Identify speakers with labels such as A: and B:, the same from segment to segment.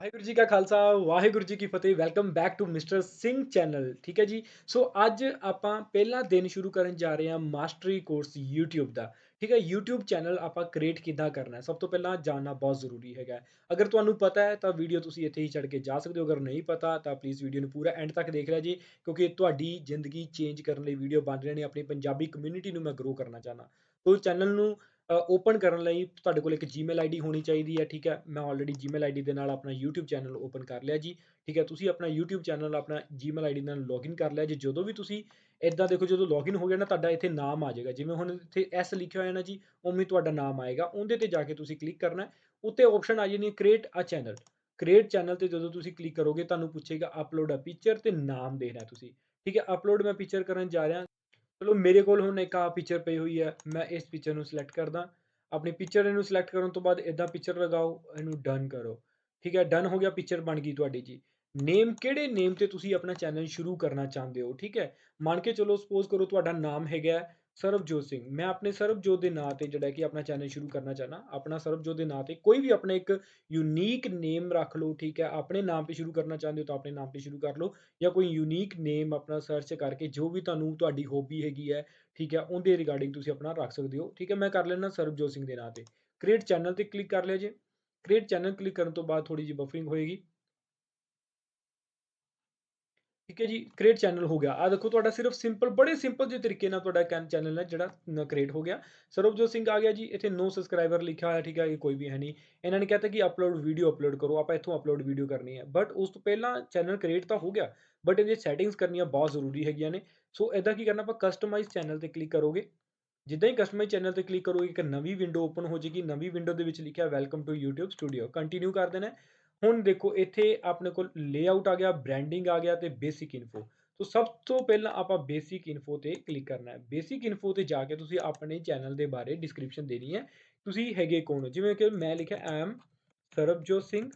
A: ਵਾਹਿਗੁਰੂ ਜੀ ਕਾ ਖਾਲਸਾ ਵਾਹਿਗੁਰੂ ਜੀ ਕੀ ਫਤਿਹ welcome back to mister Singh channel ਠੀਕ ਹੈ ਜੀ। ਸੋ ਅੱਜ ਆਪਾਂ ਪਹਿਲਾ ਦਿਨ ਸ਼ੁਰੂ ਕਰਨ ਜਾ ਰਹੇ ਹਾਂ ਮਾਸਟਰੀ ਕੋਰਸ YouTube ਦਾ। ਠੀਕ ਹੈ, YouTube ਚੈਨਲ ਆਪਾਂ ਕ੍ਰੀਏਟ ਕਿੱਦਾਂ ਕਰਨਾ ਹੈ, ਸਭ ਤੋਂ ਪਹਿਲਾਂ ਜਾਣਨਾ ਬਹੁਤ ਜ਼ਰੂਰੀ ਹੈਗਾ ਅਗਰ ਤੁਹਾਨੂੰ ਪਤਾ ਹੈ ਤਾਂ ਵੀਡੀਓ ਤੁਸੀਂ ਇੱਥੇ ਹੀ ਛੱਡ ਕੇ ਜਾ ਸਕਦੇ ਹੋ, ਅਗਰ ਨਹੀਂ ਪਤਾ ਤਾਂ ਪਲੀਜ਼ ਵੀਡੀਓ ਨੂੰ ਪੂਰਾ ਐਂਡ ਤੱਕ ਦੇਖ ਲਿਆ ਜੀ, ਕਿਉਂਕਿ ਤੁਹਾਡੀ ਜ਼ਿੰਦਗੀ ਚੇਂਜ ਕਰਨ ਲਈ ਵੀਡੀਓ ਬਣ ਰਹੇ ਨੇ। ਆਪਣੀ ਪੰਜਾਬੀ ਕਮਿਊਨਿਟੀ ਨੂੰ ਮੈਂ ਗਰੋ ਕਰਨਾ ਚਾਹੁੰਦਾ, ਤੋ ਚੈਨਲ ਨੂੰ ਓਪਨ ਕਰਨ ਲਈ ਤੁਹਾਡੇ ਕੋਲ ਇੱਕ ਜੀਮੇਲ ਆਈਡੀ ਹੋਣੀ ਚਾਹੀਦੀ ਹੈ। ਠੀਕ ਹੈ, ਮੈਂ ਆਲਰੇਡੀ ਜੀਮੇਲ ਆਈਡੀ ਦੇ ਨਾਲ ਆਪਣਾ YouTube ਚੈਨਲ ਓਪਨ ਕਰ ਲਿਆ ਜੀ। ਠੀਕ ਹੈ, ਤੁਸੀਂ ਆਪਣਾ YouTube ਚੈਨਲ ਆਪਣਾ ਜੀਮੇਲ ਆਈਡੀ ਨਾਲ ਲੌਗਇਨ ਕਰ ਲਿਆ ਜੀ। ਜਦੋਂ ਵੀ ਤੁਸੀਂ ਇਦਾਂ ਦੇਖੋ, ਜਦੋਂ ਲੌਗਇਨ ਹੋ ਗਿਆ ਨਾ, ਤੁਹਾਡਾ ਇੱਥੇ ਨਾਮ ਆ ਜਾਏਗਾ, ਜਿਵੇਂ ਹੁਣ ਇੱਥੇ ਐਸ ਲਿਖਿਆ ਹੋਇਆ ਨਾ ਜੀ, ਉਵੇਂ ਤੁਹਾਡਾ ਨਾਮ ਆਏਗਾ। ਉਹਦੇ ਤੇ ਜਾ ਕੇ ਤੁਸੀਂ ਕਲਿੱਕ ਕਰਨਾ ਹੈ। ਉੱਤੇ ਆਪਸ਼ਨ ਆ ਜਾਣੀ ਹੈ create a channel. Create channel ਤੇ ਜਦੋਂ ਤੁਸੀਂ ਕਲਿੱਕ ਕਰੋਗੇ, ਤੁਹਾਨੂੰ ਪੁੱਛੇਗਾ ਅਪਲੋਡ ਅ ਪਿਕਚਰ ਤੇ ਨਾਮ ਦੇਣਾ ਤੁਸੀਂ। ਠੀਕ ਹੈ, ਅਪਲੋਡ ਮੈਂ ਪਿਕਚਰ ਕਰਨ ਜਾ ਰਿਹਾ। ਚਲੋ ਮੇਰੇ ਕੋਲ ਹੁਣ ਇੱਕ ਆ ਪਿਕਚਰ ਪਈ ਹੋਈ ਹੈ, ਮੈਂ ਇਸ ਪਿਕਚਰ ਨੂੰ ਸਿਲੈਕਟ ਕਰਦਾ। ਆਪਣੀ ਪਿਕਚਰ ਇਹਨੂੰ ਸਿਲੈਕਟ ਕਰਨ ਤੋਂ ਬਾਅਦ ਇਦਾਂ ਪਿਕਚਰ ਲਗਾਓ, ਇਹਨੂੰ ਡਨ ਕਰੋ। ਠੀਕ ਹੈ, ਡਨ ਹੋ ਗਿਆ, ਪਿਕਚਰ ਬਣ ਗਈ ਤੁਹਾਡੀ ਜੀ। ਨੇਮ ਕਿਹੜੇ ਨੇਮ ਤੇ ਤੁਸੀਂ ਆਪਣਾ ਚੈਨਲ ਸ਼ੁਰੂ ਕਰਨਾ ਚਾਹੁੰਦੇ ਹੋ? ਠੀਕ ਹੈ, ਮੰਨ ਕੇ ਚਲੋ ਸਪੋਜ਼ ਕਰੋ ਤੁਹਾਡਾ ਨਾਮ ਹੈਗਾ ਸਰਬਜੋਤ ਸਿੰਘ। ਮੈਂ ਆਪਣੇ ਸਰਬਜੋਤ ਦੇ ਨਾਂ ਤੇ ਜਿਹੜਾ ਕਿ ਆਪਣਾ ਚੈਨਲ ਸ਼ੁਰੂ ਕਰਨਾ ਚਾਹਨਾ, ਆਪਣਾ ਸਰਬਜੋਤ ਦੇ ਨਾਂ ਤੇ ਕੋਈ ਵੀ ਆਪਣਾ ਇੱਕ ਯੂਨੀਕ ਨੇਮ ਰੱਖ ਲਓ। ਠੀਕ ਹੈ, ਆਪਣੇ ਨਾਮ ਤੇ ਸ਼ੁਰੂ ਕਰਨਾ ਚਾਹੁੰਦੇ ਹੋ ਤਾਂ ਆਪਣੇ ਨਾਮ ਤੇ ਸ਼ੁਰੂ ਕਰ ਲਓ, ਜਾਂ ਕੋਈ ਯੂਨੀਕ ਨੇਮ ਆਪਣਾ ਸਰਚ ਕਰਕੇ ਜੋ ਵੀ ਤੁਹਾਨੂੰ ਤੁਹਾਡੀ ਹੌਬੀ ਹੈਗੀ ਹੈ, ਠੀਕ ਹੈ, ਉਹਦੇ ਰਿਗਾਰਡਿੰਗ ਤੁਸੀਂ ਆਪਣਾ ਰੱਖ ਸਕਦੇ ਹੋ। ਠੀਕ ਹੈ, ਮੈਂ ਕਰ ਲੈਣਾ ਸਰਬਜੋਤ ਸਿੰਘ ਦੇ ਨਾਂ ਤੇ। ਕ੍ਰੀਏਟ ਚੈਨਲ ਤੇ ਕਲਿੱਕ ਕਰ ਲਿਆ ਜੇ। ਕ੍ਰੀਏਟ ਚੈਨਲ ਕਲਿੱਕ ਕਰਨ ਤੋਂ ਬਾਅਦ ਥੋੜੀ ਜਿਹੀ ਬਫਰਿੰਗ ਹੋਏਗੀ। ਠੀਕ ਹੈ ਜੀ, ਕ੍ਰੀਏਟ ਚੈਨਲ ਹੋ ਗਿਆ। ਆ ਦੇਖੋ ਤੁਹਾਡਾ ਸਿਰਫ ਸਿੰਪਲ, ਬੜੇ ਸਿੰਪਲ ਜਿਹੇ ਤਰੀਕੇ ਨਾਲ ਤੁਹਾਡਾ ਚੈਨਲ ਹੈ ਜਿਹੜਾ ਕ੍ਰੀਏਟ ਹੋ ਗਿਆ। ਸਰਬਜੋਤ ਸਿੰਘ ਆ ਗਿਆ ਜੀ। ਇੱਥੇ ਨੋ ਸਬਸਕ੍ਰਾਈਬਰ ਲਿਖਿਆ ਹੋਇਆ। ਠੀਕ ਹੈ, ਇਹ ਕੋਈ ਵੀ ਹੈ ਨਹੀਂ। ਇਹਨਾਂ ਨੇ ਕਹਿਤਾ ਕਿ ਅਪਲੋਡ ਵੀਡੀਓ ਅਪਲੋਡ ਕਰੋ, ਆਪਾਂ ਇੱਥੋਂ ਅਪਲੋਡ ਵੀਡੀਓ ਕਰਨੀ ਹੈ। ਬਟ ਉਸ ਤੋਂ ਪਹਿਲਾਂ ਚੈਨਲ ਕ੍ਰੀਏਟ ਤਾਂ ਹੋ ਗਿਆ, ਬਟ ਇਹਦੀ ਸੈਟਿੰਗਸ ਕਰਨੀਆਂ ਬਹੁਤ ਜ਼ਰੂਰੀ ਹੈਗੀਆਂ ਨੇ। ਸੋ ਇਦਾਂ ਕੀ ਕਰਨਾ, ਆਪਾਂ ਕਸਟਮਾਈਜ਼ ਚੈਨਲ ਤੇ ਕਲਿੱਕ ਕਰੋਗੇ। ਜਿੱਦਾਂ ਹੀ ਕਸਟਮਾਈਜ਼ ਚੈਨਲ ਤੇ ਕਲਿੱਕ ਕਰੋਗੇ, ਇੱਕ ਨਵੀਂ ਵਿੰਡੋ ਓਪਨ ਹੋ ਜਾਏਗੀ। ਨਵੀਂ ਵਿੰਡੋ ਦੇ ਵਿੱਚ ਲਿਖਿਆ welcome to YouTube studio, continue ਕਰ ਦੇਣਾ। ਹੁਣ ਦੇਖੋ ਇੱਥੇ ਆਪਣੇ ਕੋਲ ਲੇਆਊਟ ਆ ਗਿਆ, ਬ੍ਰਾਂਡਿੰਗ ਆ ਗਿਆ ਤੇ ਬੇਸਿਕ ਇਨਫੋ। ਸੋ ਸਭ ਤੋਂ ਪਹਿਲਾਂ ਆਪਾਂ ਬੇਸਿਕ ਇਨਫੋ ਤੇ ਕਲਿੱਕ ਕਰਨਾ ਹੈ। ਬੇਸਿਕ ਇਨਫੋ ਤੇ ਜਾ ਕੇ ਤੁਸੀਂ ਆਪਣੇ ਚੈਨਲ ਦੇ ਬਾਰੇ ਡਿਸਕ੍ਰਿਪਸ਼ਨ ਦੇਣੀ ਹੈ, ਤੁਸੀਂ ਹੈਗੇ ਕੌਣ ਹੋ। ਜਿਵੇਂ ਕਿ ਮੈਂ ਲਿਖਿਆ ਐਮ ਸਰਬਜੋਤ ਸਿੰਘ।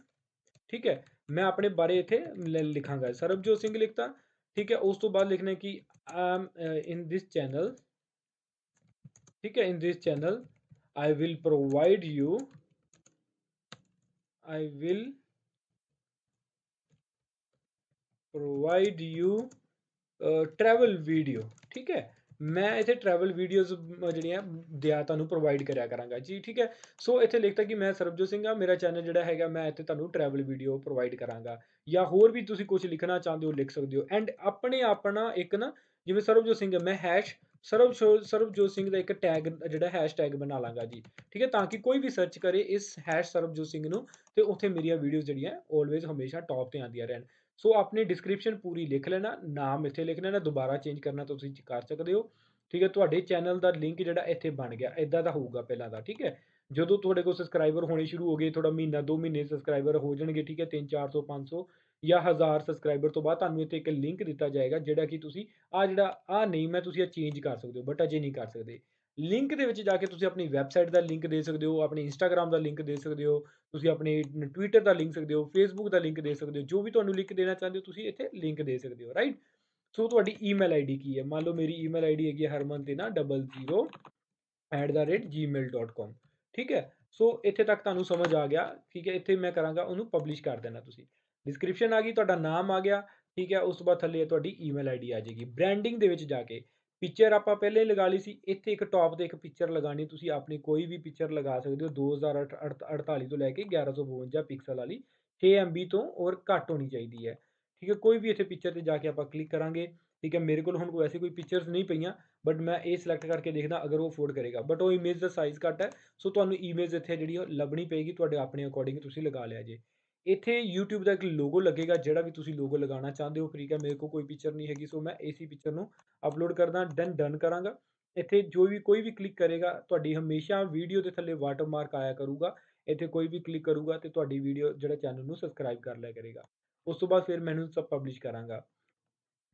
A: ਠੀਕ ਹੈ, ਮੈਂ ਆਪਣੇ ਬਾਰੇ ਇੱਥੇ ਲਿਖਾਂਗਾ ਸਰਬਜੋਤ ਸਿੰਘ ਲਿਖਤਾ। ਠੀਕ ਹੈ, ਉਸ ਤੋਂ ਬਾਅਦ ਲਿਖਣਾ ਕਿ ਐਮ ਇਨ ਦਿਸ ਚੈਨਲ। ठीक है, in this channel I will provide you, I will provide you travel video। ठीक है, ਮੈਂ ਇੱਥੇ ਟਰੈਵਲ ਵੀਡੀਓਜ਼ ਜਿਹੜੀਆਂ ਦਿਆ ਤੁਹਾਨੂੰ ਪ੍ਰੋਵਾਈਡ ਕਰਿਆ ਕਰਾਂਗਾ ਜੀ। ਠੀਕ ਹੈ, ਸੋ ਇੱਥੇ ਲਿਖਤਾ ਕਿ ਮੈਂ ਸਰਬਜੋਤ ਸਿੰਘ ਆ, ਮੇਰਾ ਚੈਨਲ ਜਿਹੜਾ ਹੈਗਾ, ਮੈਂ ਇੱਥੇ ਤੁਹਾਨੂੰ ਟਰੈਵਲ ਵੀਡੀਓ ਪ੍ਰੋਵਾਈਡ ਕਰਾਂਗਾ। ਜਾਂ ਹੋਰ ਵੀ ਤੁਸੀਂ ਕੁਝ ਲਿਖਣਾ ਚਾਹੁੰਦੇ ਹੋ ਲਿਖ ਸਕਦੇ ਹੋ। ਐਂਡ ਆਪਣੇ ਆਪਣਾ ਇੱਕ ਨਾ, ਜਿਵੇਂ ਸਰਬਜੋਤ ਸਿੰਘ ਹੈ, ਮੈਂ ਹੈਸ਼ ਸਰਬਜੋਤ ਸਿੰਘ ਦਾ ਇੱਕ ਟੈਗ ਜਿਹੜਾ ਹੈਸ਼ ਟੈਗ ਬਣਾ ਲਾਂਗਾ ਜੀ। ਠੀਕ ਹੈ, ਤਾਂ ਕਿ ਕੋਈ ਵੀ ਸਰਚ ਕਰੇ ਇਸ ਹੈਸ਼ ਸਰਬਜੋਤ ਸਿੰਘ ਨੂੰ, ਤੇ ਉੱਥੇ ਮੇਰੀਆਂ ਵੀਡੀਓਜ਼ ਜਿਹੜੀਆਂ ਆਲਵੇਜ਼ ਹਮੇਸ਼ਾ ਟੌਪ ਤੇ ਆਉਂਦੀਆਂ ਰਹਿਣ। ਸੋ ਆਪਣੀ ਡਿਸਕ੍ਰਿਪਸ਼ਨ ਪੂਰੀ ਲਿਖ ਲੈਣਾ, ਨਾਮ ਇੱਥੇ ਲਿਖ ਲੈਣਾ, ਦੁਬਾਰਾ ਚੇਂਜ ਕਰਨਾ ਤੁਸੀਂ ਕਰ ਸਕਦੇ ਹੋ। ਠੀਕ ਹੈ, ਤੁਹਾਡੇ ਚੈਨਲ ਦਾ ਲਿੰਕ ਜਿਹੜਾ ਇੱਥੇ ਬਣ ਗਿਆ, ਇਦਾਂ ਦਾ ਹੋਊਗਾ ਪਹਿਲਾਂ ਦਾ। ਠੀਕ ਹੈ, ਜਦੋਂ ਤੁਹਾਡੇ ਕੋਲ ਸਬਸਕ੍ਰਾਈਬਰ ਹੋਣੇ ਸ਼ੁਰੂ ਹੋ ਗਏ, ਥੋੜਾ ਮਹੀਨਾ 2 ਮਹੀਨੇ ਸਬਸਕ੍ਰਾਈਬਰ ਹੋ ਜਾਣਗੇ, ਠੀਕ ਹੈ, 300 400 500 ਜਾਂ 1000 ਸਬਸਕ੍ਰਾਈਬਰ ਤੋਂ ਬਾਅਦ ਤੁਹਾਨੂੰ ਇੱਥੇ ਇੱਕ ਲਿੰਕ ਦਿੱਤਾ ਜਾਏਗਾ, ਜਿਹੜਾ ਕਿ ਤੁਸੀਂ ਜਿਹੜਾ ਨਹੀਂ, ਮੈਂ ਤੁਸੀਂ ਇਹ ਚੇਂਜ ਕਰ ਸਕਦੇ ਹੋ, ਬਟ ਅਜੇ ਨਹੀਂ ਕਰ ਸਕਦੇ। ਲਿੰਕ ਦੇ ਵਿੱਚ ਜਾ ਕੇ ਤੁਸੀਂ ਆਪਣੀ ਵੈਬਸਾਈਟ ਦਾ ਲਿੰਕ ਦੇ ਸਕਦੇ ਹੋ, ਆਪਣੇ ਇੰਸਟਾਗ੍ਰਾਮ ਦਾ ਲਿੰਕ ਦੇ ਸਕਦੇ ਹੋ, ਤੁਸੀਂ ਆਪਣੇ ਟਵਿੱਟਰ ਦਾ ਲਿੰਕ ਸਕਦੇ ਹੋ, ਫੇਸਬੁੱਕ ਦਾ ਲਿੰਕ ਦੇ ਸਕਦੇ ਹੋ। ਜੋ ਵੀ ਤੁਹਾਨੂੰ ਲਿੰਕ ਦੇਣਾ ਚਾਹੁੰਦੇ ਹੋ ਤੁਸੀਂ ਇੱਥੇ ਲਿੰਕ ਦੇ ਸਕਦੇ ਹੋ, ਰਾਈਟ। ਸੋ ਤੁਹਾਡੀ ਈਮੇਲ ਆਈਡੀ ਕੀ ਹੈ? ਮੰਨ ਲਓ ਮੇਰੀ ਈਮੇਲ ਆਈਡੀ ਹੈਗੀ harman00@gmail.com। ਠੀਕ ਹੈ, ਸੋ ਇੱਥੇ ਤੱਕ ਤੁਹਾਨੂੰ ਸਮਝ ਆ ਗਿਆ। ਠੀਕ ਹੈ, ਇੱਥੇ ਮੈਂ ਕਰਾਂਗਾ ਉਹਨੂੰ ਪਬਲਿਸ਼ ਕਰ ਦੇਣਾ। ਤੁਸੀਂ ਡਿਸਕ੍ਰਿਪਸ਼ਨ ਆ ਗਈ, ਤੁਹਾਡਾ ਨਾਮ ਆ ਗਿਆ। ਠੀਕ ਹੈ, ਉਸ ਤੋਂ ਬਾਅਦ ਥੱਲੇ ਤੁਹਾਡੀ ਈਮੇਲ ਆਈਡੀ ਆ ਜਾਏਗੀ। ਬ੍ਰਾਂਡਿੰਗ ਦੇ ਵਿੱਚ ਜਾ ਕੇ ਪਿਕਚਰ ਆਪਾਂ ਪਹਿਲੇ ਹੀ ਲਗਾ ਲਈ ਸੀ, ਇੱਥੇ ਇੱਕ ਟੌਪ ਤੇ ਇੱਕ ਪਿਕਚਰ ਲਗਾਣੀ। ਤੁਸੀਂ ਆਪਣੀ ਕੋਈ ਵੀ ਪਿਕਚਰ ਲਗਾ ਸਕਦੇ ਹੋ, 2048 ਤੋਂ ਲੈ ਕੇ 1152 ਪਿਕਸਲ ਵਾਲੀ, 6 MB ਤੋਂ ਔਰ ਘੱਟ ਹੋਣੀ ਚਾਹੀਦੀ ਹੈ। ਠੀਕ ਹੈ, ਕੋਈ ਵੀ ਇੱਥੇ ਪਿਕਚਰ ਤੇ ਜਾ ਕੇ ਆਪਾਂ ਕਲਿੱਕ ਕਰਾਂਗੇ। ਠੀਕ ਹੈ, ਮੇਰੇ ਕੋਲ ਹੁਣ ਕੋਈ ਐਸੀ ਕੋਈ ਪਿਕਚਰਸ ਨਹੀਂ ਪਈਆਂ, ਬਟ ਮੈਂ ਇਹ ਸਿਲੈਕਟ ਕਰਕੇ ਦੇਖਦਾ ਅਗਰ ਉਹ ਅਫੋਰਡ ਕਰੇਗਾ, ਬਟ ਉਹ ਇਮੇਜ ਦਾ ਸਾਈਜ਼ ਘੱਟ ਹੈ। ਸੋ ਤੁਹਾਨੂੰ ਇਮੇਜ ਇੱਥੇ ਜਿਹੜੀ ਉਹ ਲੱਭਣੀ ਪਏਗੀ, ਤੁਹਾਡੇ ਆਪਣੇ ਅਕੋਰਡਿੰਗ ਤੁਸੀਂ ਲਗਾ ਲਿਆ ਜੇ। ਇੱਥੇ YouTube ਦਾ ਇੱਕ ਲੋਗੋ ਲੱਗੇਗਾ, ਜਿਹੜਾ ਵੀ ਤੁਸੀਂ ਲੋਗੋ ਲਗਾਉਣਾ ਚਾਹੁੰਦੇ ਹੋ। ਠੀਕ ਹੈ, ਮੇਰੇ ਕੋਲ ਕੋਈ ਪਿਕਚਰ ਨਹੀਂ ਹੈਗੀ, ਸੋ ਮੈਂ ਇਸੀ ਪਿਕਚਰ ਨੂੰ ਅਪਲੋਡ ਕਰਦਾ, ਦੈਨ ਡਨ ਕਰਾਂਗਾ। ਇੱਥੇ ਜੋ ਵੀ ਕੋਈ ਵੀ ਕਲਿੱਕ ਕਰੇਗਾ, ਤੁਹਾਡੀ ਹਮੇਸ਼ਾ ਵੀਡੀਓ ਦੇ ਥੱਲੇ ਵਾਟਰਮਾਰਕ ਆਇਆ ਕਰੂਗਾ। ਇੱਥੇ ਕੋਈ ਵੀ ਕਲਿੱਕ ਕਰੂਗਾ ਤੇ ਤੁਹਾਡੀ ਵੀਡੀਓ ਜਿਹੜਾ ਚੈਨਲ ਨੂੰ ਸਬਸਕ੍ਰਾਈਬ ਕਰ ਲਿਆ ਕਰੇਗਾ। ਉਸ ਤੋਂ ਬਾਅਦ ਫਿਰ ਮੈਨੂੰ ਸਭ ਪਬਲਿਸ਼ ਕਰਾਂਗਾ।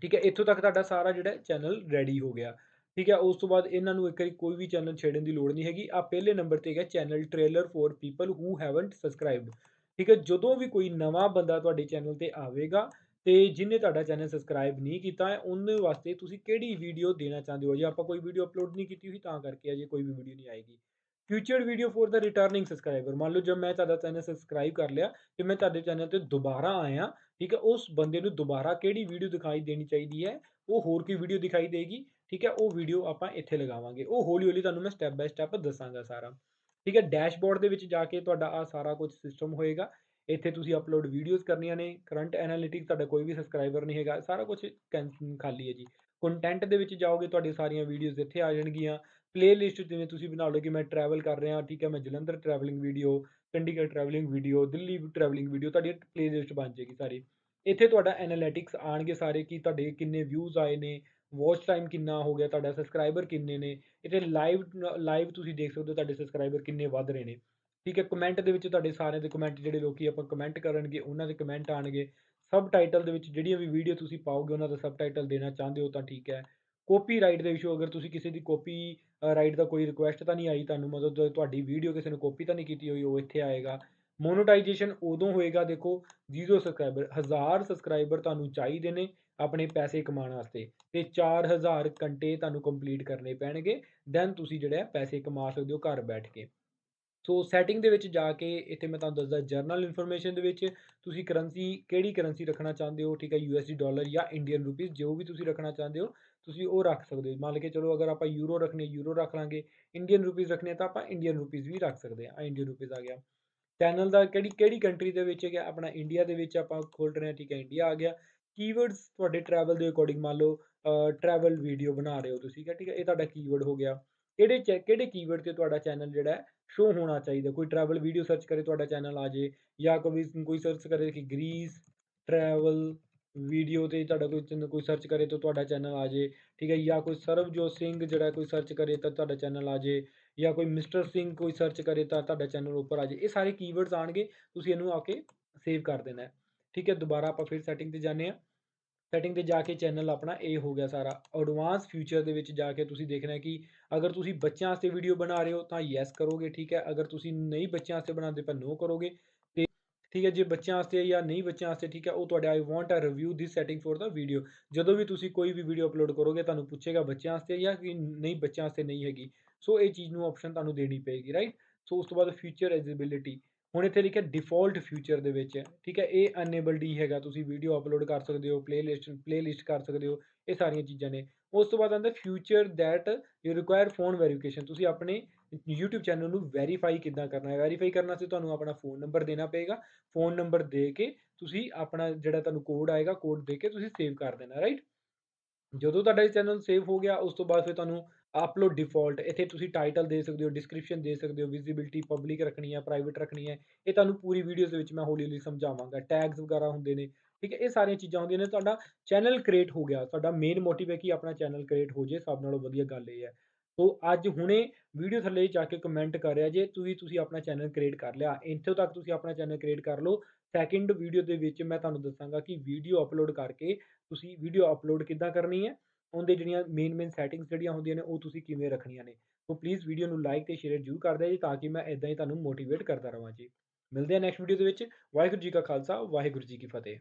A: ਠੀਕ ਹੈ, ਇੱਥੋਂ ਤੱਕ ਤੁਹਾਡਾ ਸਾਰਾ ਜਿਹੜਾ ਚੈਨਲ ਰੈਡੀ ਹੋ ਗਿਆ। ਠੀਕ ਹੈ, ਉਸ ਤੋਂ ਬਾਅਦ ਇਹਨਾਂ ਨੂੰ ਇੱਕ ਵਾਰੀ ਕੋਈ ਵੀ ਚੈਨਲ ਛੇੜਨ ਦੀ ਲੋੜ ਨਹੀਂ ਹੈਗੀ। ਆ ਪਹਿਲੇ ਨੰਬਰ ਤੇ ਹੈਗਾ channel trailer for people who haven't subscribed. ਠੀਕ ਹੈ, ਜਦੋਂ ਵੀ ਕੋਈ ਨਵਾਂ ਬੰਦਾ ਤੁਹਾਡੇ ਚੈਨਲ ਤੇ ਆਵੇਗਾ ਤੇ ਜਿਹਨੇ ਤੁਹਾਡਾ ਚੈਨਲ ਸਬਸਕ੍ਰਾਈਬ ਨਹੀਂ ਕੀਤਾ ਹੈ, ਉਹਦੇ ਵਾਸਤੇ ਤੁਸੀਂ ਕਿਹੜੀ ਵੀਡੀਓ ਦੇਣਾ ਚਾਹੁੰਦੇ ਹੋ। ਜੇ ਆਪਾਂ ਕੋਈ ਵੀਡੀਓ ਅਪਲੋਡ ਨਹੀਂ ਕੀਤੀ ਹੋਈ ਤਾਂ ਕਰਕੇ ਅਜੇ ਕੋਈ ਵੀ ਵੀਡੀਓ ਨਹੀਂ ਆਏਗੀ। ਫੀਚਰਡ ਵੀਡੀਓ ਫॉर द ਰਿਟਰਨਿੰਗ ਸਬਸਕ੍ਰਾइबर। ਮੰਨ ਲਓ ਜਦ ਮੈਂ ਤੁਹਾਡਾ ਚੈਨਲ ਸਬਸਕ੍ਰਾइब ਕਰ ਲਿਆ ਤੇ ਮੈਂ ਤੁਹਾਡੇ ਚੈਨਲ ਤੇ ਦੁਬਾਰਾ ਆਇਆ, ਠੀਕ ਹੈ, ਉਸ ਬੰਦੇ ਨੂੰ ਦੁਬਾਰਾ ਕਿਹੜੀ ਵੀਡੀਓ ਦਿਖਾਈ ਦੇਣੀ ਚਾਹੀਦੀ ਹੈ, ਉਹ ਹੋਰ ਕੀ ਵੀਡੀਓ ਦਿਖਾਈ ਦੇਗੀ, ਠੀਕ ਹੈ, ਉਹ ਵੀਡੀਓ ਆਪਾਂ ਇੱਥੇ ਲਗਾਵਾਂਗੇ। ਉਹ ਹੌਲੀ ਹੌਲੀ ਤੁਹਾਨੂੰ ਮੈਂ ਸਟੈਪ ਬਾय ਸਟੈਪ ਦੱਸਾਂਗਾ ਸਾਰਾ, ਠੀਕ ਹੈ। ਡੈਸ਼ਬੋਰਡ ਦੇ ਵਿੱਚ ਜਾ ਕੇ ਤੁਹਾਡਾ ਆ ਸਾਰਾ ਕੁਝ ਸਿਸਟਮ ਹੋਏਗਾ। ਇੱਥੇ ਤੁਸੀਂ ਅਪਲੋਡ ਵੀਡੀਓਜ਼ ਕਰਨੀਆਂ ਨੇ, ਕਰੰਟ ਐਨਾਲਿਟਿਕਸ, ਤੁਹਾਡਾ ਕੋਈ ਵੀ ਸਬਸਕ੍ਰਾਈਬਰ ਨਹੀਂ ਹੈਗਾ, ਸਾਰਾ ਕੁਝ ਖਾਲੀ ਹੈ ਜੀ। ਕੰਟੈਂਟ ਦੇ ਵਿੱਚ ਜਾਓਗੇ, ਤੁਹਾਡੀ ਸਾਰੀਆਂ ਵੀਡੀਓਜ਼ ਇੱਥੇ ਆ ਜਾਣਗੀਆਂ। ਪਲੇਲਿਸਟ ਜਿਵੇਂ ਤੁਸੀਂ ਬਣਾ ਲਓ ਕਿ ਮੈਂ ਟਰੈਵਲ ਕਰ ਰਿਹਾ, ਠੀਕ ਹੈ, ਮੈਂ Jalandhar travelling video, Chandigarh travelling video, Delhi travelling video, ਤੁਹਾਡੀ ਪਲੇਲਿਸਟ ਬਣ ਜਾਏਗੀ ਸਾਰੀ। ਇੱਥੇ ਤੁਹਾਡਾ ਐਨਾਲਿਟਿਕਸ ਆਣਗੇ ਸਾਰੇ ਕਿ ਤੁਹਾਡੇ ਕਿੰਨੇ ਵਿਊਜ਼ ਆਏ ਨੇ, ਵਾਚ ਟਾਈਮ ਕਿੰਨਾ ਹੋ ਗਿਆ, ਤੁਹਾਡਾ ਸਬਸਕ੍ਰਾਈਬਰ ਕਿੰਨੇ ਨੇ। ਇੱਥੇ ਲਾਈਵ ਤੁਸੀਂ ਦੇਖ ਸਕਦੇ ਹੋ ਤੁਹਾਡੇ ਸਬਸਕ੍ਰਾਈਬਰ ਕਿੰਨੇ ਵੱਧ ਰਹੇ ਨੇ, ਠੀਕ ਹੈ। ਕਮੈਂਟ ਦੇ ਵਿੱਚ ਤੁਹਾਡੇ ਸਾਰਿਆਂ ਦੇ ਕਮੈਂਟ, ਜਿਹੜੇ ਲੋਕੀ ਆਪਾਂ ਕਮੈਂਟ ਕਰਨਗੇ ਉਹਨਾਂ ਦੇ ਕਮੈਂਟ ਆਣਗੇ। ਸਬ ਟਾਈਟਲ ਦੇ ਵਿੱਚ ਜਿਹੜੀਆਂ ਵੀ ਵੀਡੀਓ ਤੁਸੀਂ ਪਾਓਗੇ ਉਹਨਾਂ ਦਾ ਸਬ ਟਾਈਟਲ ਦੇਣਾ ਚਾਹੁੰਦੇ ਹੋ ਤਾਂ ਠੀਕ ਹੈ। ਕਾਪੀਰਾਈਟ ਦੇ ਇਸ਼ੂ, ਅਗਰ ਤੁਸੀਂ ਕਿਸੇ ਦੀ ਕਾਪੀ ਰਾਈਟ ਦਾ ਕੋਈ ਰਿਕੁਐਸਟ ਤਾਂ ਨਹੀਂ ਆਈ ਤੁਹਾਨੂੰ, ਮਤਲਬ ਤੁਹਾਡੀ ਵੀਡੀਓ ਕਿਸੇ ਨੇ ਕਾਪੀ ਤਾਂ ਨਹੀਂ ਕੀਤੀ ਹੋਈ, ਉਹ ਇੱਥੇ ਆਏਗਾ। ਮੋਨੋਟਾਈਜੇਸ਼ਨ ਉਦੋਂ ਹੋਏਗਾ, ਦੇਖੋ 0 ਸਬਸਕ੍ਰਾਈਬਰ, 1000 ਸਬਸਕ੍ਰਾਈਬਰ ਤੁਹਾਨੂੰ ਚਾਹੀਦੇ ਨੇ ਆਪਣੇ ਪੈਸੇ ਕਮਾਉਣ ਵਾਸਤੇ, ਤੇ 4000 ਘੰਟੇ ਤੁਹਾਨੂੰ ਕੰਪਲੀਟ ਕਰਨੇ ਪੈਣਗੇ। ਦੈਨ ਤੁਸੀਂ ਜਿਹੜਾ ਪੈਸੇ ਕਮਾ ਸਕਦੇ ਹੋ ਘਰ ਬੈਠ ਕੇ। ਸੋ ਸੈਟਿੰਗ ਦੇ ਵਿੱਚ ਜਾ ਕੇ ਇੱਥੇ ਮੈਂ ਤੁਹਾਨੂੰ ਦੱਸਦਾ, ਜਰਨਲ ਇਨਫੋਰਮੇਸ਼ਨ ਦੇ ਵਿੱਚ ਤੁਸੀਂ ਕਰੰਸੀ ਕਿਹੜੀ ਕਰੰਸੀ ਰੱਖਣਾ ਚਾਹੁੰਦੇ ਹੋ, ਠੀਕ ਹੈ, ਯੂਐਸਡੀ ਡਾਲਰ ਜਾਂ ਇੰਡੀਅਨ ਰੁਪੀਜ਼, ਜੋ ਵੀ ਤੁਸੀਂ ਰੱਖਣਾ ਚਾਹੁੰਦੇ ਹੋ ਤੁਸੀਂ ਉਹ ਰੱਖ ਸਕਦੇ ਹੋ। ਮੰਨ ਕੇ ਚਲੋ ਅਗਰ ਆਪਾਂ ਯੂਰੋ ਰੱਖਣੀ, ਯੂਰੋ ਰੱਖ ਲਾਂਗੇ। ਇੰਡੀਅਨ ਰੁਪੀਜ਼ ਰੱਖਣੇ ਤਾਂ ਆਪਾਂ ਇੰਡੀਅਨ ਰੁਪੀਜ਼ ਵੀ ਰੱਖ ਸਕਦੇ ਹਾਂ। ਇੰਡੀਅਨ ਰੁਪੀਜ਼ ਆ ਗਿਆ। ਚੈਨਲ ਦਾ ਕਿਹੜੀ ਕਿਹੜੀ ਕੰਟਰੀ ਦੇ ਵਿੱਚ ਹੈਗਾ, ਆਪਣਾ ਇੰਡੀਆ ਦੇ ਵਿੱਚ ਆਪਾਂ ਖੋਲ ਰਹੇ ਹਾਂ, ਠੀਕ ਹੈ, ਇੰਡੀਆ ਆ ਗਿਆ। ਕੀਵਰਡਸ ਤੁਹਾਡੇ ਟਰੈਵਲ ਦੇ ਅਕੋਰਡਿੰਗ, ਮੰਨ ਲਓ ਟਰੈਵਲ ਵੀਡੀਓ ਬਣਾ ਰਹੇ ਹੋ ਤੁਸੀਂ, ਠੀਕ ਹੈ, ਇਹ ਤੁਹਾਡਾ ਕੀਵਰਡ ਹੋ ਗਿਆ। ਕਿਹੜੇ ਕੀਵਰਡ ਤੇ ਤੁਹਾਡਾ ਚੈਨਲ ਜਿਹੜਾ ਹੈ ਸ਼ੋ ਹੋਣਾ ਚਾਹੀਦਾ। ਕੋਈ ਟਰੈਵਲ ਵੀਡੀਓ ਸਰਚ ਕਰੇ ਤੁਹਾਡਾ ਚੈਨਲ ਆ ਜੇ, ਜਾਂ ਕੋਈ ਸਰਚ ਕਰੇ ਕਿ ਗ੍ਰੀਸ ਟਰੈਵਲ ਵੀਡੀਓ ਤੇ ਤੁਹਾਡਾ ਕੋਈ ਸਰਚ ਕਰੇ ਤਾਂ ਤੁਹਾਡਾ ਚੈਨਲ ਆ ਜੇ, ਠੀਕ ਹੈ। ਜਾਂ ਕੋਈ ਸਰਬਜੋਤ ਸਿੰਘ ਜਿਹੜਾ ਕੋਈ ਸਰਚ ਕਰੇ ਤਾਂ ਤੁਹਾਡਾ ਚੈਨਲ ਆ ਜੇ, ਜਾਂ ਕੋਈ ਮਿਸਟਰ ਸਿੰਘ ਕੋਈ ਸਰਚ ਕਰੇ ਤਾਂ ਤੁਹਾਡਾ ਚੈਨਲ ਉੱਪਰ ਆ ਜੇ। ਇਹ ਸਾਰੇ ਕੀਵਰਡਸ ਆਣਗੇ, ਤੁਸੀਂ ਇਹਨੂੰ ਆ ਕੇ ਸੇਵ ਕਰ ਦੇਣਾ ਹੈ, ਠੀਕ ਹੈ। ਦੁਬਾਰਾ ਆਪਾਂ ਫਿਰ ਸੈਟਿੰਗ ਤੇ ਜਾਂਦੇ ਹਾਂ। ਸੈਟਿੰਗ ਤੇ ਜਾ ਕੇ ਚੈਨਲ ਆਪਣਾ ਇਹ ਹੋ ਗਿਆ ਸਾਰਾ। ਐਡਵਾਂਸ ਫੀਚਰ ਦੇ ਵਿੱਚ ਜਾ ਕੇ ਤੁਸੀਂ ਦੇਖਣਾ ਕਿ ਅਗਰ ਤੁਸੀਂ ਬੱਚਿਆਂ ਵਾਸਤੇ ਵੀਡੀਓ ਬਣਾ ਰਹੇ ਹੋ ਤਾਂ ਯੈਸ ਕਰੋਗੇ, ਠੀਕ ਹੈ। ਅਗਰ ਤੁਸੀਂ ਨਹੀਂ ਬੱਚਿਆਂ ਵਾਸਤੇ ਬਣਾਉਂਦੇ ਤਾਂ ਨੋ ਕਰੋਗੇ, ਤੇ ਠੀਕ ਹੈ। ਜੇ ਬੱਚਿਆਂ ਵਾਸਤੇ ਜਾਂ ਨਹੀਂ ਬੱਚਿਆਂ ਵਾਸਤੇ, ਠੀਕ ਹੈ, ਉਹ ਤੁਹਾਡੇ I want a review this setting for ਦਾ ਵੀਡੀਓ। ਜਦੋਂ ਵੀ ਤੁਸੀਂ ਕੋਈ ਵੀ ਵੀਡੀਓ ਅਪਲੋਡ ਕਰੋਗੇ ਤੁਹਾਨੂੰ ਪੁੱਛੇਗਾ ਬੱਚਿਆਂ ਵਾਸਤੇ ਜਾਂ ਕਿ ਨਹੀਂ, ਬੱਚਿਆਂ ਵਾਸਤੇ ਨਹੀਂ ਹੈਗੀ। ਸੋ ਇਹ ਚੀਜ਼ ਨੂੰ ਆਪਸ਼ਨ ਤੁਹਾਨੂੰ ਦੇਣੀ ਪਏਗੀ, ਰਾਈਟ। ਸੋ ਉਸ ਤੋਂ ਬਾਅਦ ਫੀਚਰ ਐਜੀਬਿਲਿਟੀ, ਹੁਣ ਇੱਥੇ ਲਿਖਿਆ ਡਿਫਾਲਟ ਫੀਚਰ ਦੇ ਵਿੱਚ, ਠੀਕ ਹੈ, ਇਹ ਅਨੇਬਲਡ ਹੀ ਹੈਗਾ। ਤੁਸੀਂ ਵੀਡੀਓ ਅਪਲੋਡ ਕਰ ਸਕਦੇ ਹੋ, ਪਲੇਲਿਸਟ ਕਰ ਸਕਦੇ ਹੋ, ਇਹ ਸਾਰੀਆਂ ਚੀਜ਼ਾਂ ਨੇ। ਉਸ ਤੋਂ ਬਾਅਦ ਆਉਂਦਾ future that you require phone verification. ਤੁਸੀਂ ਆਪਣੇ YouTube ਚੈਨਲ ਨੂੰ ਵੈਰੀਫਾਈ ਕਿੱਦਾਂ ਕਰਨਾ ਹੈ। ਵੈਰੀਫਾਈ ਕਰਨ ਵਾਸਤੇ ਤੁਹਾਨੂੰ ਆਪਣਾ ਫ਼ੋਨ ਨੰਬਰ ਦੇਣਾ ਪਏਗਾ। ਫ਼ੋਨ ਨੰਬਰ ਦੇ ਕੇ ਤੁਸੀਂ ਆਪਣਾ ਜਿਹੜਾ ਤੁਹਾਨੂੰ ਕੋਡ ਆਏਗਾ, ਕੋਡ ਦੇ ਕੇ ਤੁਸੀਂ ਸੇਵ ਕਰ ਦੇਣਾ, ਰਾਈਟ। ਜਦੋਂ ਤੁਹਾਡਾ ਇਹ ਚੈਨਲ ਸੇਵ ਹੋ ਗਿਆ, ਉਸ ਤੋਂ ਬਾਅਦ ਫਿਰ ਤੁਹਾਨੂੰ ਅਪਲੋਡ ਡਿਫਾਲਟ, ਇੱਥੇ ਤੁਸੀਂ ਟਾਈਟਲ ਦੇ ਸਕਦੇ ਹੋ, ਡਿਸਕ੍ਰਿਪਸ਼ਨ ਦੇ ਸਕਦੇ ਹੋ, ਵਿਜ਼ਿਬਿਲਿਟੀ ਪਬਲਿਕ ਰੱਖਣੀ ਹੈ, ਪ੍ਰਾਈਵੇਟ ਰੱਖਣੀ ਹੈ। ਇਹ ਤੁਹਾਨੂੰ ਪੂਰੀ ਵੀਡੀਓਜ਼ ਦੇ ਵਿੱਚ ਮੈਂ ਹੌਲੀ ਹੌਲੀ ਸਮਝਾਵਾਂਗਾ। ਟੈਗਸ ਵਗੈਰਾ ਹੁੰਦੇ ਨੇ, ਠੀਕ ਹੈ, ਇਹ ਸਾਰੀਆਂ ਚੀਜ਼ਾਂ ਹੁੰਦੀਆਂ ਨੇ। ਤੁਹਾਡਾ ਚੈਨਲ ਕ੍ਰੀਏਟ ਹੋ ਗਿਆ, ਤੁਹਾਡਾ ਮੇਨ ਮੋਟਿਵ ਹੈ ਕਿ ਆਪਣਾ ਚੈਨਲ ਕ੍ਰੀਏਟ ਹੋ ਜੇ। ਸਭ ਨਾਲੋਂ ਵਧੀਆ ਗੱਲ ਇਹ ਹੈ। ਸੋ ਅੱਜ ਹੁਣੇ ਵੀਡੀਓ ਥੱਲੇ ਜਾ ਕੇ ਕਮੈਂਟ ਕਰਿਆ ਜੇ ਤੁਸੀਂ ਆਪਣਾ ਚੈਨਲ ਕ੍ਰੀਏਟ ਕਰ ਲਿਆ। ਇੱਥੋਂ ਤੱਕ ਤੁਸੀਂ ਆਪਣਾ ਚੈਨਲ ਕ੍ਰੀਏਟ ਕਰ ਲਓ। ਸੈਕਿੰਡ ਵੀਡੀਓ ਦੇ ਵਿੱਚ ਮੈਂ ਤੁਹਾਨੂੰ ਦੱਸਾਂਗਾ ਕਿ ਵੀਡੀਓ ਅਪਲੋਡ ਕਰਕੇ ਤੁਸੀਂ ਵੀਡੀਓ ਅਪਲੋਡ ਕਿੱਦਾਂ ਕਰਨੀ ਹੈ, ਉਹਦੇ ਜਿਹੜੀਆਂ ਮੇਨ ਸੈਟਿੰਗਸ ਜਿਹੜੀਆਂ ਹੁੰਦੀਆਂ ਨੇ ਉਹ ਤੁਸੀਂ ਕਿਵੇਂ ਰੱਖਣੀਆਂ ਨੇ। ਸੋ ਪਲੀਜ਼ ਵੀਡੀਓ ਨੂੰ ਲਾਈਕ ਤੇ ਸ਼ੇਅਰ ਜ਼ਰੂਰ ਕਰ ਦਿਆ ਜੀ, ਤਾਂ ਕਿ ਮੈਂ ਇਦਾਂ ਹੀ ਤੁਹਾਨੂੰ ਮੋਟੀਵੇਟ ਕਰਦਾ ਰਹਾਂ ਜੀ। ਮਿਲਦੇ ਹਾਂ ਨੈਕਸਟ ਵੀਡੀਓ ਦੇ ਵਿੱਚ। ਵਾਹਿਗੁਰੂ ਜੀ ਕਾ ਖਾਲਸਾ, ਵਾਹਿਗੁਰੂ ਜੀ ਕੀ ਫਤਿਹ।